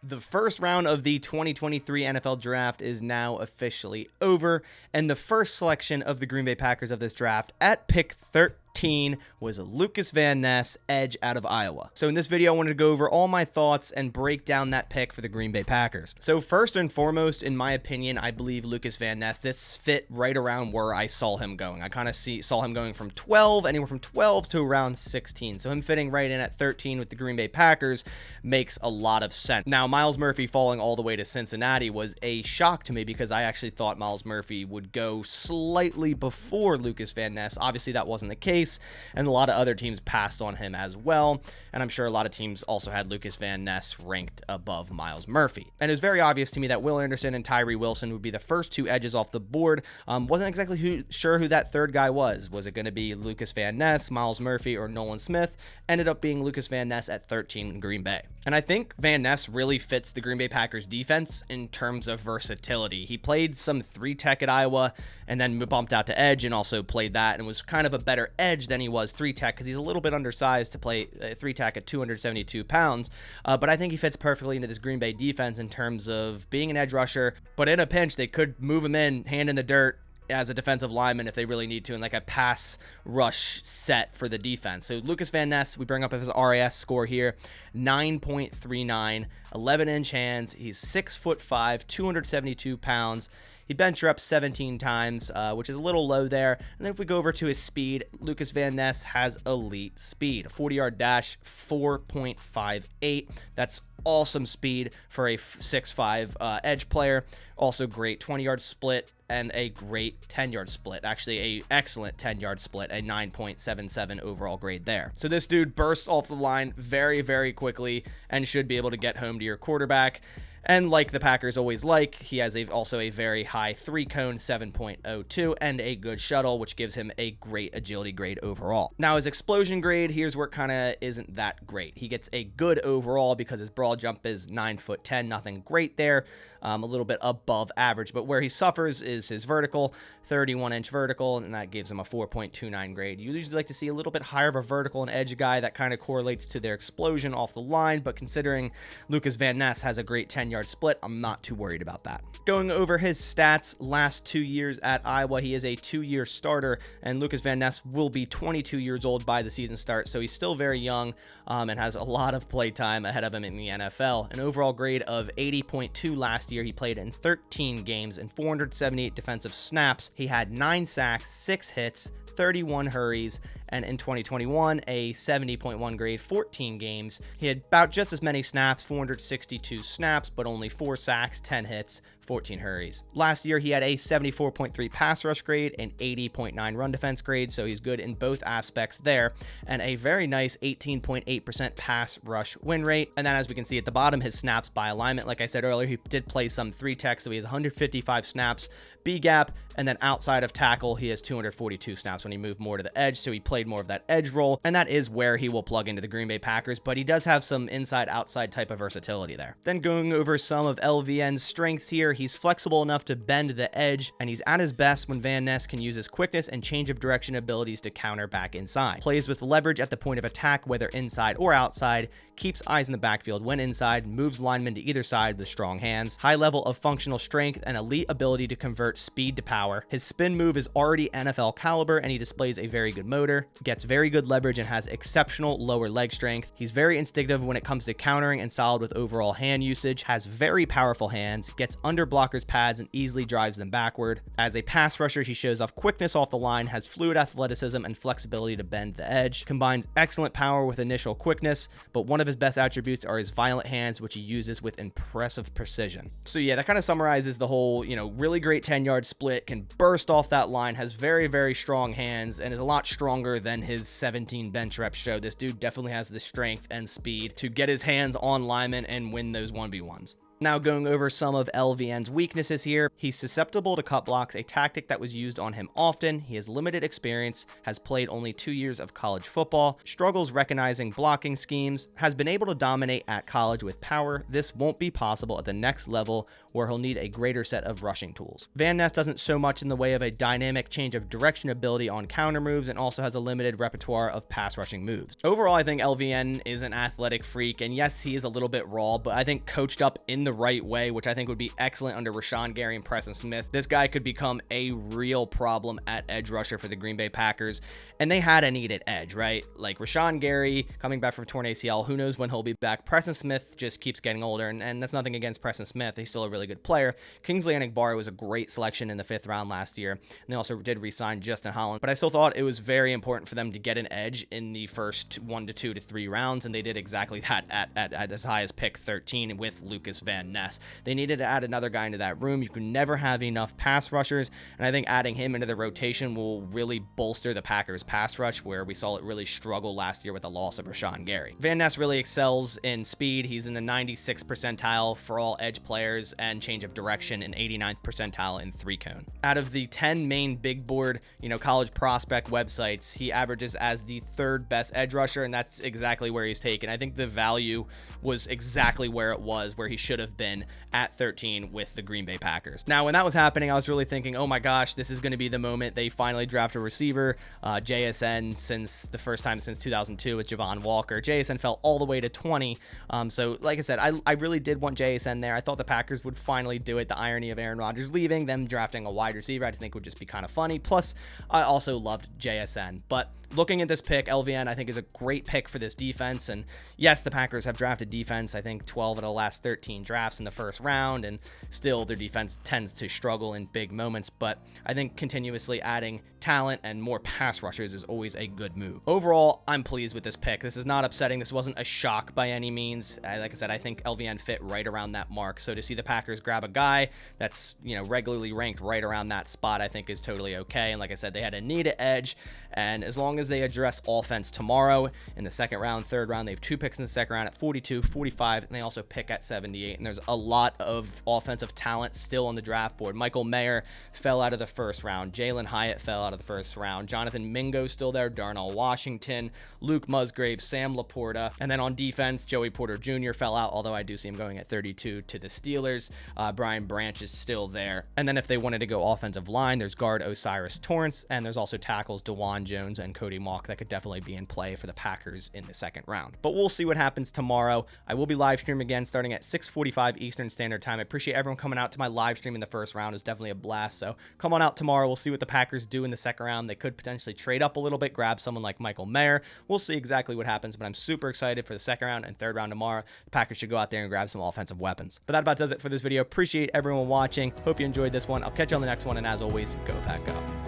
The first round of the 2023 NFL Draft is now officially over, and the first selection of the Green Bay Packers of this draft at pick 13 was Lukas Van Ness, edge out of Iowa. So in this video, I wanted to go over all my thoughts and break down that pick for the Green Bay Packers. So first and foremost, in my opinion, I believe Lukas Van Ness, this fit right around where I saw him going. I kind of saw him going from 12, anywhere from 12 to around 16. So him fitting right in at 13 with the Green Bay Packers makes a lot of sense. Now, Myles Murphy falling all the way to Cincinnati was a shock to me because I actually thought Myles Murphy would go slightly before Lukas Van Ness. Obviously, that wasn't the case, and a lot of other teams passed on him as well, and I'm sure a lot of teams also had Lukas Van Ness ranked above Myles Murphy. And it was very obvious to me that Will Anderson and Tyree Wilson would be the first two edges off the board. Wasn't exactly sure who that third guy was. Was it going to be Lukas Van Ness, Myles Murphy, or Nolan Smith? Ended up being Lukas Van Ness at 13 in Green Bay. And I think Van Ness really fits the Green Bay Packers defense in terms of versatility. He played some 3-tech at Iowa and then bumped out to edge and also played that and was kind of a better edge than he was 3-tech because he's a little bit undersized to play 3-tech at 272 pounds. But I think he fits perfectly into this Green Bay defense in terms of being an edge rusher, but in a pinch, they could move him in, hand in the dirt, as a defensive lineman if they really need to, in like a pass rush set for the defense. So Lukas Van Ness, we bring up his RAS score here, 9.39, 11-inch hands. He's 6'5", 272 pounds. He bench reps 17 times, which is a little low there. And then if we go over to his speed, Lukas Van Ness has elite speed. A 40-yard dash, 4.58. That's awesome speed for a 6'5" edge player. Also great 20-yard split and a great 10-yard split. Actually, a excellent 10-yard split, a 9.77 overall grade there. So this dude bursts off the line very, very quickly and should be able to get home to your quarterback. And like the Packers always like, he has also a very high 3-cone, 7.02, and a good shuttle, which gives him a great agility grade overall. Now, his explosion grade, here's where it kind of isn't that great. He gets a good overall because his broad jump is 9'10", nothing great there, a little bit above average. But where he suffers is his vertical, 31-inch vertical, and that gives him a 4.29 grade. You usually like to see a little bit higher of a vertical and edge guy. That kind of correlates to their explosion off the line, but considering Lukas Van Ness has a great 10-yard split, I'm not too worried about that. Going over his stats, last 2 years at Iowa, he is a 2-year starter, and Lukas Van Ness will be 22 years old by the season start, so he's still very young and has a lot of play time ahead of him in the NFL. An overall grade of 80.2 last year. He played in 13 games and 478 defensive snaps. He had 9 sacks, 6 hits, 31 hurries, and in 2021, a 70.1 grade, 14 games. He had about just as many snaps, 462 snaps, but only 4 sacks, 10 hits, 14 hurries. Last year, he had a 74.3 pass rush grade and 80.9 run defense grade, so he's good in both aspects there, and a very nice 18.8% pass rush win rate. And then as we can see at the bottom, his snaps by alignment, like I said earlier, he did play some 3-tech, so he has 155 snaps B-gap, and then outside of tackle, he has 242 snaps when he moved more to the edge, so he played more of that edge role, and that is where he will plug into the Green Bay Packers, but he does have some inside-outside type of versatility there. Then going over some of LVN's strengths here, he's flexible enough to bend the edge, and he's at his best when Van Ness can use his quickness and change of direction abilities to counter back inside. Plays with leverage at the point of attack, whether inside or outside, keeps eyes in the backfield when inside, moves linemen to either side with strong hands, high level of functional strength, and elite ability to convert speed to power. His spin move is already NFL caliber, and he displays a very good motor, gets very good leverage, and has exceptional lower leg strength. He's very instinctive when it comes to countering and solid with overall hand usage, has very powerful hands, gets under blockers' pads, and easily drives them backward. As a pass rusher, he shows off quickness off the line, has fluid athleticism and flexibility to bend the edge, combines excellent power with initial quickness, but one of his best attributes are his violent hands, which he uses with impressive precision. So yeah, that kind of summarizes the whole, really great 10-yard split, can burst off that line, has very, very strong hands, and is a lot stronger than his 17 bench reps show. This dude definitely has the strength and speed to get his hands on linemen and win those 1v1s. Now going over some of LVN's weaknesses here, he's susceptible to cut blocks, a tactic that was used on him often. He has limited experience, has played only 2 years of college football, struggles recognizing blocking schemes, has been able to dominate at college with power. This won't be possible at the next level where he'll need a greater set of rushing tools. Van Ness doesn't show much in the way of a dynamic change of direction ability on counter moves and also has a limited repertoire of pass rushing moves. Overall, I think LVN is an athletic freak, and yes, he is a little bit raw, but I think coached up in the right way, which I think would be excellent under Rashawn Gary and Preston Smith, this guy could become a real problem at edge rusher for the Green Bay Packers. And they had a needed edge, right? Like Rashawn Gary coming back from torn ACL, who knows when he'll be back. Preston Smith just keeps getting older, and that's nothing against Preston Smith. He's still a really good player. Kingsley Enagbare was a great selection in the 5th round last year, and they also did re-sign Justin Holland. But I still thought it was very important for them to get an edge in the first 1 to 2 to 3 rounds, and they did exactly that at as high as pick 13 with Lukas Van Ness. They needed to add another guy into that room. You can never have enough pass rushers, and I think adding him into the rotation will really bolster the Packers pass rush, where we saw it really struggle last year with the loss of Rashawn Gary. Van Ness really excels in speed. He's in the 96th percentile for all edge players and change of direction, and 89th percentile in 3-cone. Out of the 10 main big board, college prospect websites, he averages as the 3rd best edge rusher, and that's exactly where he's taken. I think the value was exactly where it was, where he should have been at 13 with the Green Bay Packers. Now, when that was happening, I was really thinking, oh my gosh, this is going to be the moment they finally draft a receiver. JSN, since the first time since 2002 with Javon Walker, JSN fell all the way to 20. So like I said, I really did want JSN there. I thought the Packers would finally do it. The irony of Aaron Rodgers leaving, them drafting a wide receiver, I just think would just be kind of funny. Plus, I also loved JSN. But looking at this pick, LVN, I think, is a great pick for this defense. And yes, the Packers have drafted defense, I think 12 of the last 13 drafts in the first round, and still their defense tends to struggle in big moments. But I think continuously adding talent and more pass rushers is always a good move. Overall, I'm pleased with this pick. This is not upsetting. This wasn't a shock by any means. Like I said, I think LVN fit right around that mark. So to see the Packers grab a guy that's, regularly ranked right around that spot, I think is totally okay. And like I said, they had a needed edge. And as long as they address offense tomorrow in the 2nd round, 3rd round, they have 2 picks in the 2nd round at 42, 45, and they also pick at 78. And there's a lot of offensive talent still on the draft board. Michael Mayer fell out of the 1st round. Jalen Hyatt fell out of the 1st round. Jonathan Mingo's still there. Darnell Washington, Luke Musgrave, Sam Laporta. And then on defense, Joey Porter Jr. fell out, although I do see him going at 32 to the Steelers. Brian Branch is still there. And then if they wanted to go offensive line, there's guard Osiris Torrance, and there's also tackles DeJuan Jones and Cody Mauch that could definitely be in play for the Packers in the 2nd round. But we'll see what happens tomorrow. I will be live streaming again starting at 6:45 Eastern Standard Time. I appreciate everyone coming out to my live stream in the 1st round. It was definitely a blast. So come on out tomorrow. We'll see what the Packers do in the 2nd round. They could potentially trade up a little bit, grab someone like Michael Mayer. We'll see exactly what happens, but I'm super excited for the 2nd round and 3rd round tomorrow. The Packers should go out there and grab some offensive weapons. But that about does it for this video. Appreciate everyone watching. Hope you enjoyed this one. I'll catch you on the next one, and as always, go Pack Go.